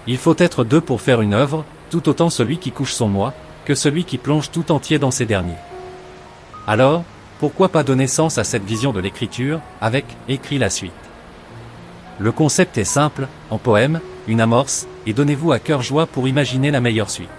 Il faut être deux pour faire une œuvre, tout autant celui qui couche son moi, que celui qui plonge tout entier dans ces derniers. Alors, pourquoi pas donner sens à cette vision de l'écriture, avec « écrit la suite ». Le concept est simple, en poème, une amorce, et donnez-vous à cœur joie pour imaginer la meilleure suite.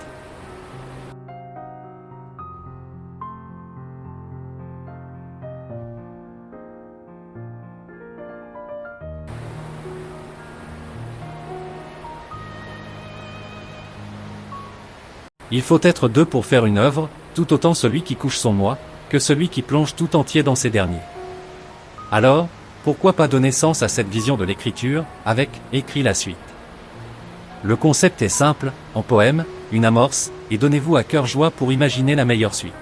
Il faut être deux pour faire une œuvre, tout autant celui qui couche son moi, que celui qui plonge tout entier dans ces derniers. Alors, pourquoi pas donner sens à cette vision de l'écriture, avec « écrit la suite ». Le concept est simple, en poème, une amorce, et donnez-vous à cœur joie pour imaginer la meilleure suite.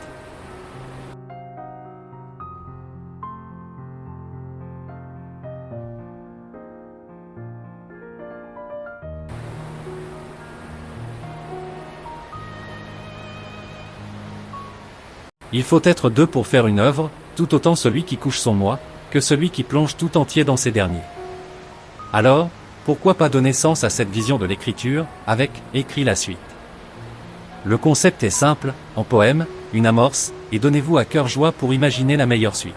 Il faut être deux pour faire une œuvre, tout autant celui qui couche son moi, que celui qui plonge tout entier dans ces derniers. Alors, pourquoi pas donner sens à cette vision de l'écriture, avec « écrit la suite ». Le concept est simple, en poème, une amorce, et donnez-vous à cœur joie pour imaginer la meilleure suite.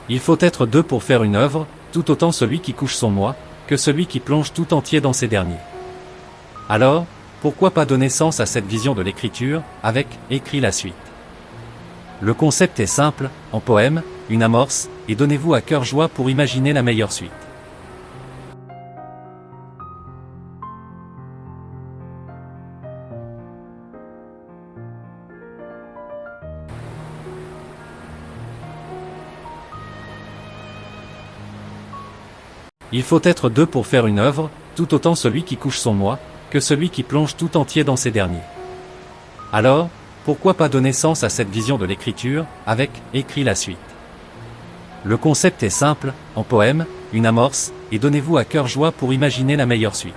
Il faut être deux pour faire une œuvre, tout autant celui qui couche son moi, que celui qui plonge tout entier dans ces derniers. Alors, pourquoi pas donner sens à cette vision de l'écriture, avec « écrit la suite ». Le concept est simple, en poème, une amorce, et donnez-vous à cœur joie pour imaginer la meilleure suite. Il faut être deux pour faire une œuvre, tout autant celui qui couche son moi, que celui qui plonge tout entier dans ces derniers. Alors, pourquoi pas donner sens à cette vision de l'écriture, avec « écrit la suite ». Le concept est simple, en poème, une amorce, et donnez-vous à cœur joie pour imaginer la meilleure suite.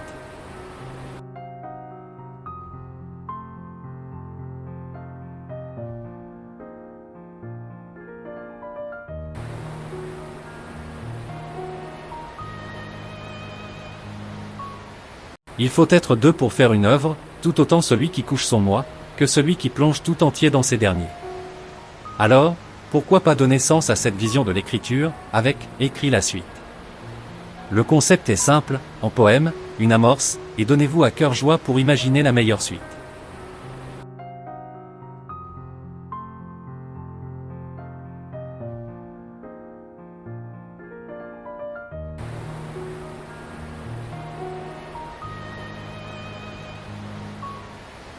Il faut être deux pour faire une œuvre, tout autant celui qui couche son moi, que celui qui plonge tout entier dans ces derniers. Alors, pourquoi pas donner sens à cette vision de l'écriture, avec « écrit la suite ». Le concept est simple, en poème, une amorce, et donnez-vous à cœur joie pour imaginer la meilleure suite.